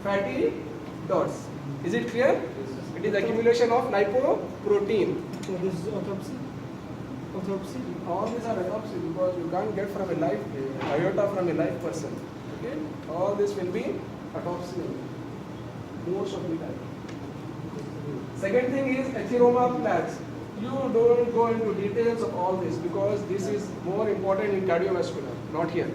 fatty dots. Is it clear? It is accumulation of lipoprotein. So this is autopsy? Autopsy? All these are autopsy because you can't get from a live iota from a live person. Okay? All this will be autopsy most of the time. Second thing is atheroma plaques. You don't go into details of all this because this is more important in cardiovascular, not here.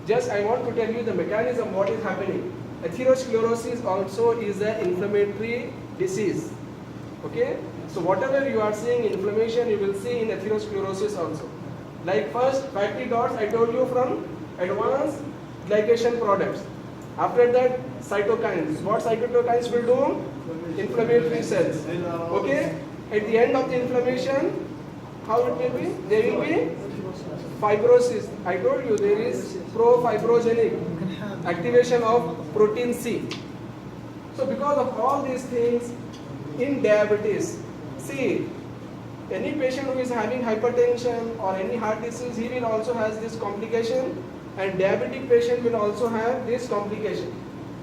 Just I want to tell you the mechanism, what is happening. Atherosclerosis also is an inflammatory disease. Okay? So whatever you are seeing inflammation, you will see in atherosclerosis also. Like first fatty dots, I told you from advanced glycation products. After that, cytokines. What cytokines will do? Inflammatory cells. Okay? At the end of the inflammation, how it will be? There will be fibrosis. I told you there is pro-fibrogenic activation of protein C. So because of all these things, in diabetes, see, any patient who is having hypertension or any heart disease, he will also has this complication, and diabetic patient will also have this complication.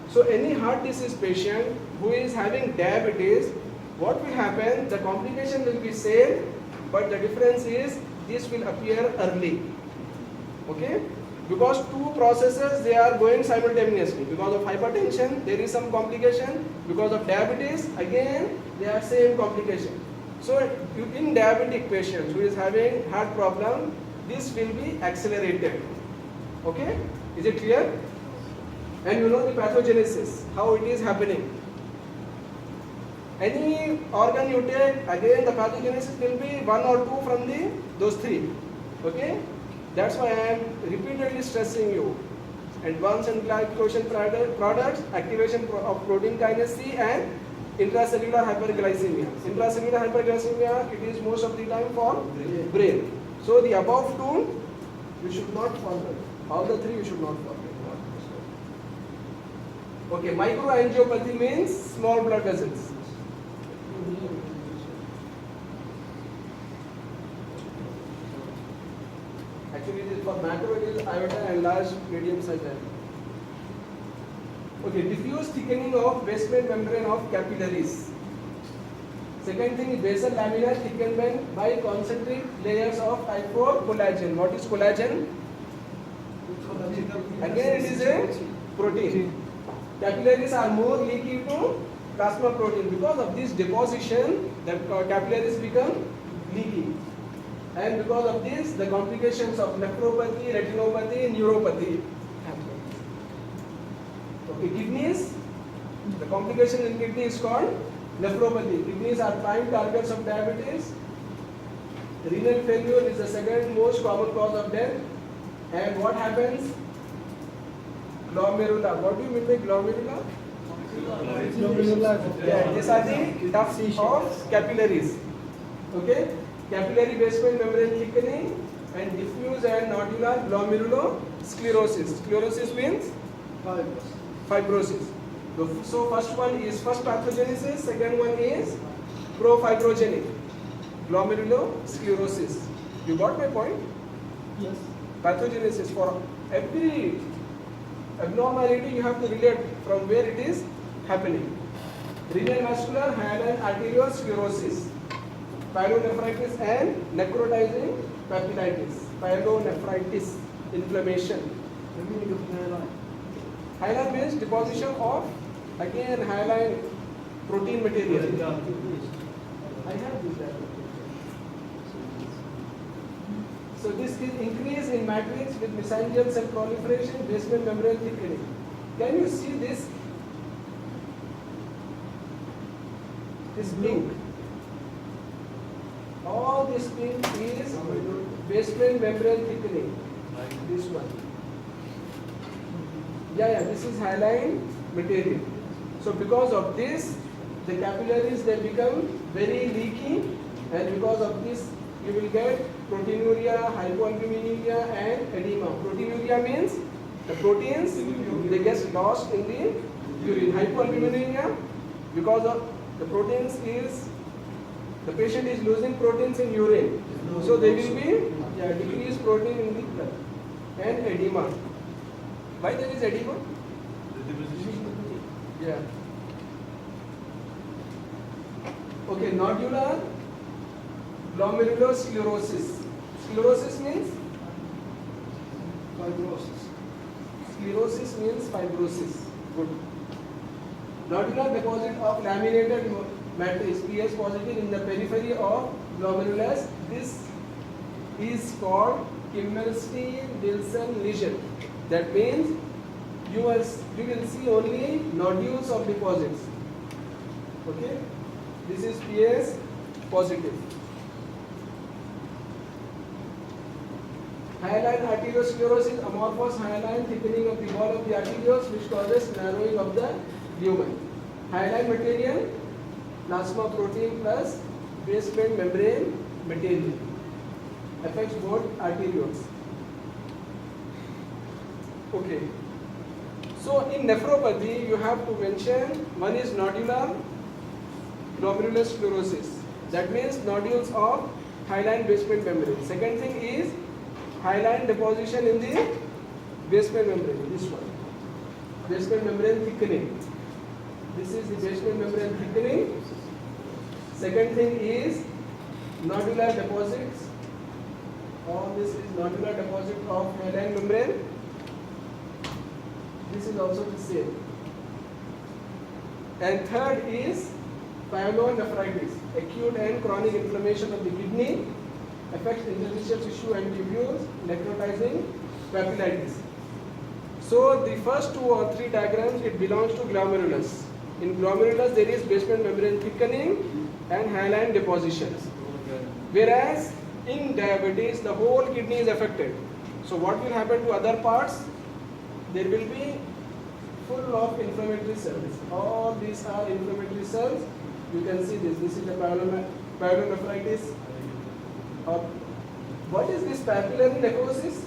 So any heart disease patient who is having diabetes, what will happen? The complication will be same, but the difference is this will appear early. Okay? Because two processes they are going simultaneously. Because of hypertension, there is some complication. Because of diabetes, again they are same complication. So in diabetic patients who is having heart problem, this will be accelerated. Okay? Is it clear? And you know the pathogenesis, how it is happening. Any organ you take, again the pathogenesis will be one or two from those three. Okay? That's why I am repeatedly stressing you. Advanced and glycogen products, activation of protein kinase C, and intracellular hyperglycemia. Intracellular hyperglycemia, it is most of the time for brain. So the above two, you should not forget. All the three you should not forget. Okay, microangiopathy means small blood vessels. Actually, it is for macro, it is iota and large, medium size. Okay, diffuse thickening of basement membrane of capillaries. Second thing is basal laminar thickenment by concentric layers of type 4 collagen. What is collagen? Again, it is a protein. Capillaries are more leaky to plasma protein. Because of this deposition, the capillaries become leaky. And because of this, the complications of nephropathy, retinopathy, neuropathy happen. Okay, kidneys, the complication in kidney is called nephropathy. Kidneys are prime targets of diabetes. Renal failure is the second most common cause of death. And what happens? Glomerula. What do you mean by glomerula? Yeah, these are the ducts of capillaries. Okay? Capillary basement membrane thickening and diffuse and nodular glomerulosclerosis. Sclerosis means fibrosis. So first one is first pathogenesis, second one is pro-fibrogenic glomerulosclerosis. You got my point? Yes. Pathogenesis, for every abnormality you have to relate from where it is happening. Renal vascular hyaline arteriosclerosis, pyelonephritis and necrotizing papillitis. Pyelonephritis, inflammation. Hyaline means deposition of again hyaline protein material. I have this diagram. So this is increase in matrix with mesangial cell proliferation, basement membrane thickening. Can you see this? This pink. All this pink is basement membrane thickening. This one. Yeah, this is hyaline material. So because of this, the capillaries they become very leaky, and because of this, you will get proteinuria, hypoalbuminuria, and edema. Proteinuria means the proteins they get lost in the urine. Hypoalbuminuria, because of the proteins is the patient is losing proteins in urine, so there will be decreased protein in the blood. And edema. Why there is edema? Yeah. Okay, nodular glomerulosclerosis. Sclerosis means? Fibrosis. Sclerosis means fibrosis. Good. Nodular deposit of laminated matrix PS positive in the periphery of glomerulus. This is called Kimmelstein-Wilson lesion. That means you will see only nodules of deposits. Okay, this is PS positive. Hyaline arteriosclerosis, amorphous hyaline thickening of the wall of the arterioles which causes narrowing of the lumen. Hyaline material, plasma protein plus basement membrane material. Affects both arterioles. Okay. So in nephropathy, you have to mention one is nodular glomerulosclerosis. That means nodules of hyaline basement membrane. Second thing is hyaline deposition in the basement membrane. This one, basement membrane thickening. This is the basement membrane thickening. Second thing is nodular deposits. All this is nodular deposit of hyaline membrane. This is also the same. And third is pyelonephritis, acute and chronic inflammation of the kidney, affects interstitial tissue and tubules, necrotizing papillitis. So the first 2 or 3 diagrams, it belongs to glomerulus. In glomerulus there is basement membrane thickening and hyaline depositions. Whereas in diabetes the whole kidney is affected. So what will happen to other parts? There will be full of inflammatory cells. All these are inflammatory cells. You can see this. This is the pyelonephritis. What is this papillary necrosis?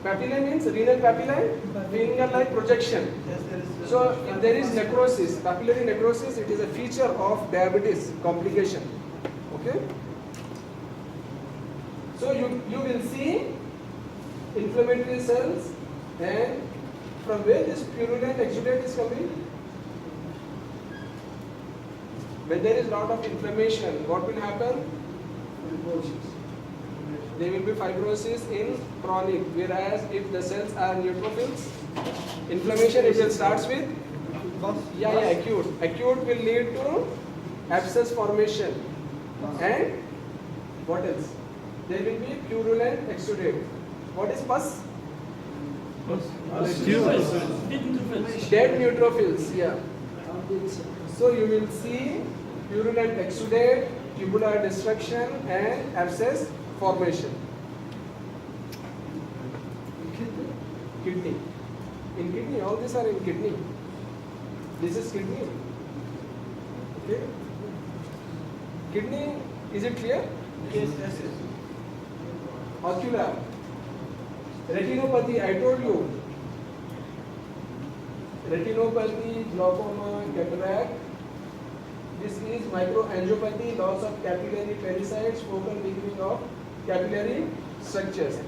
Papillae means renal papillae, finger-like projection. So if there is necrosis, papillary necrosis, it is a feature of diabetes complication. Okay. So you will see inflammatory cells, and from where this purulent exudate is coming? When there is lot of inflammation, what will happen? There will be fibrosis in chronic, whereas if the cells are neutrophils, inflammation it will start with acute. Acute will lead to abscess formation, and what else? There will be purulent exudate. What is pus? Dead neutrophils, yeah. So you will see purulent exudate, tubular destruction and abscess formation. Kidney. In kidney, all these are in kidney. This is kidney. Okay. Kidney, is it clear? Yes. Ocular. Retinopathy, I told you. Retinopathy, glaucoma, cataract. This is microangiopathy, loss of capillary pericytes, focal weakening of capillary structures.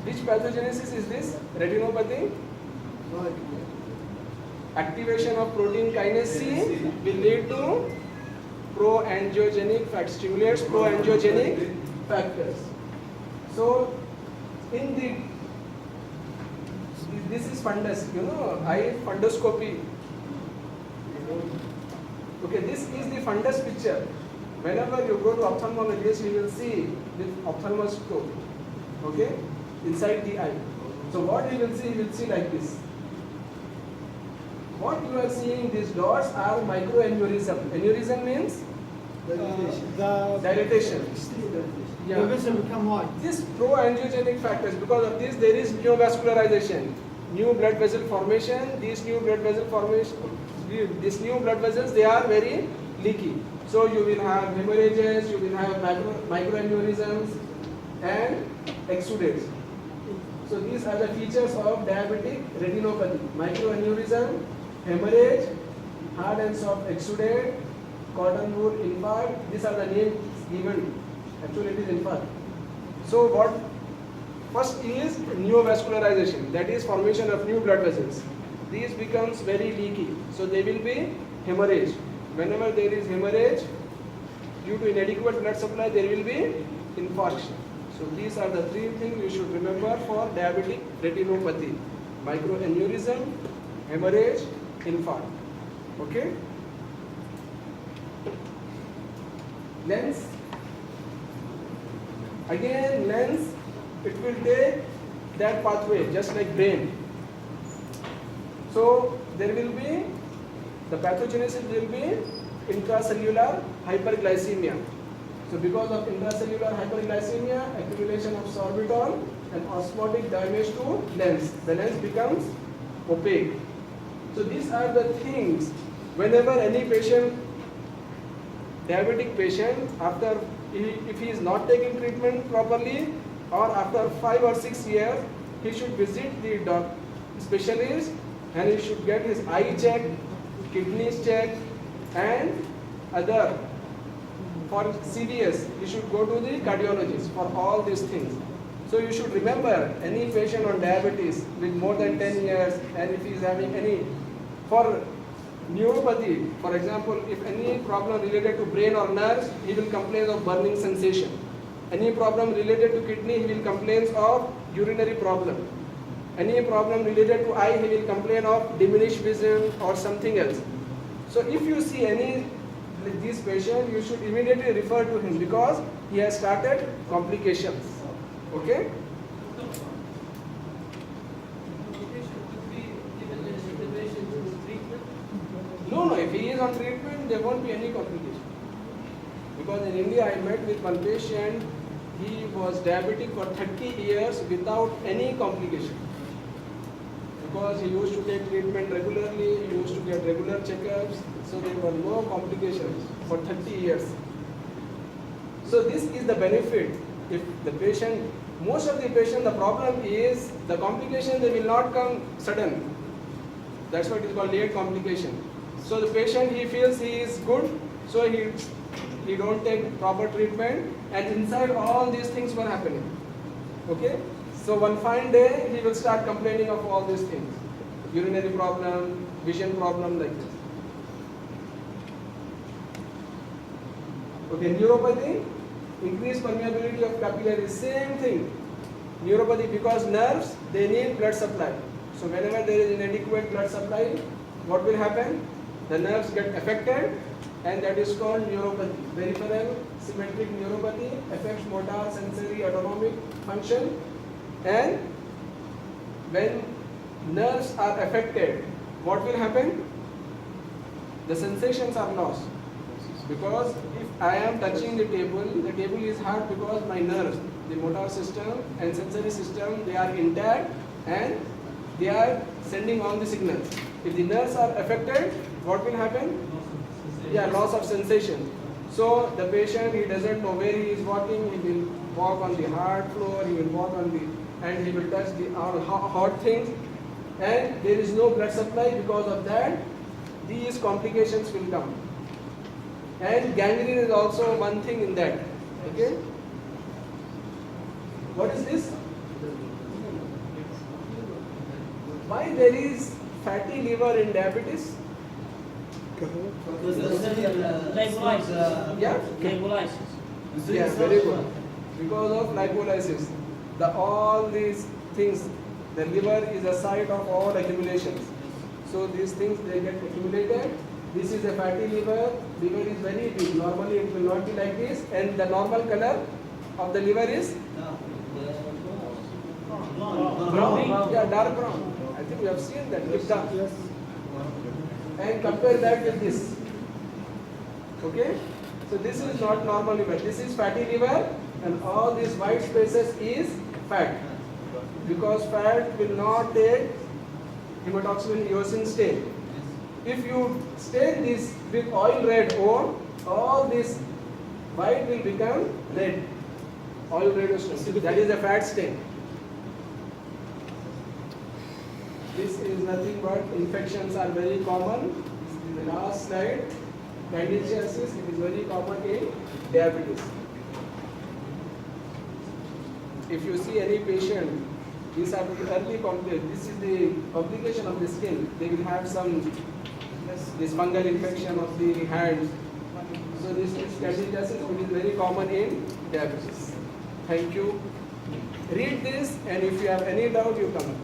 Which pathogenesis is this? Retinopathy? Activation of protein kinase C will lead to proangiogenic factors, stimulates proangiogenic factors. So, in the this is fundus, eye fundoscopy. Okay, this is the fundus picture. Whenever you go to ophthalmologist, you will see with ophthalmoscope. Okay, inside the eye. So what you will see like this. What you are seeing, these dots are microaneurysm. Aneurysm means dilatation. The vessel become white. These proangiogenic factors, because of this there is neovascularization, new blood vessel formation. These new blood vessels, they are very leaky. So you will have hemorrhages, you will have microaneurysms and exudates. So these are the features of diabetic retinopathy: microaneurysm, hemorrhage, hard and soft exudate, cotton wool infarct. These are the names given. Actually, it is infarct. So what first is neovascularization, that is formation of new blood vessels. These becomes very leaky, so they will be hemorrhage. Whenever there is hemorrhage due to inadequate blood supply, there will be infarction. So these are the three things you should remember for diabetic retinopathy: microaneurysm, hemorrhage, infarct. Okay? Lens. Again, lens, it will take that pathway just like brain. So there will be, the pathogenesis will be intracellular hyperglycemia. So because of intracellular hyperglycemia, accumulation of sorbitol and osmotic damage to lens, the lens becomes opaque. So these are the things, whenever any patient, diabetic patient, after, if he is not taking treatment properly, or after 5 or 6 years, he should visit the specialist and he should get his eye checked, kidneys checked, and other. For CVS, you should go to the cardiologist for all these things. So you should remember, any patient on diabetes with more than 10 years, and if he is having any, for neuropathy, for example, if any problem related to brain or nerves, he will complain of burning sensation. Any problem related to kidney, he will complain of urinary problem. Any problem related to eye, he will complain of diminished vision or something else. So if you see any this patient, you should immediately refer to him because he has started complications. Okay? No, if he is on treatment, there won't be any complication. Because in India, I met with one patient, he was diabetic for 30 years without any complication. Because he used to take treatment regularly, he used to get regular checkups, so there were no complications for 30 years. So this is the benefit. If the patient, most of the patient, the problem is the complication, they will not come sudden. That's what is called late complication. So the patient, he feels he is good, so he don't take proper treatment, and inside all these things were happening. Okay? So one fine day, he will start complaining of all these things. Urinary problem, vision problem, like this. Okay, neuropathy, increased permeability of capillaries, same thing. Neuropathy, because nerves, they need blood supply. So whenever there is inadequate blood supply, what will happen? The nerves get affected, and that is called neuropathy. Peripheral symmetric neuropathy affects motor, sensory, autonomic function. And when nerves are affected, what will happen? The sensations are lost. Because if I am touching the table is hard because my nerves, the motor system and sensory system, they are intact and they are sending on the signals. If the nerves are affected, what will happen? Yeah, loss of sensation. So the patient, he doesn't know where he is walking, he will walk on the hard floor, he will walk on the, and he will touch the hot things, and there is no blood supply. Because of that, these complications will come. And gangrene is also one thing in that. Okay? What is this? Why there is fatty liver in diabetes? Lipolysis. Yeah? Lipolysis. Yeah, very good. Because of lipolysis. All these things, the liver is a site of all accumulations. So these things, they get accumulated. This is a fatty liver. Liver is very big. Normally it will not be like this. And the normal color of the liver is brown. Yeah, dark brown. I think we have seen that. Yes. And compare that with this. Okay? So this is not normal liver. This is fatty liver, and all these white spaces is fat. Because fat will not take hematoxylin eosin stain. If you stain this with oil red ore, all this white will become red. Oil red stain. That is a fat stain. This is nothing but infections are very common. This is the last slide. Candidiasis, it is very common in diabetes. if you see any patient, these are the early this is the complication of the skin. They will have some this fungal infection of the hands. So this is candidiasis, which is very common in diabetes. Thank you. Read this, and if you have any doubt, you come.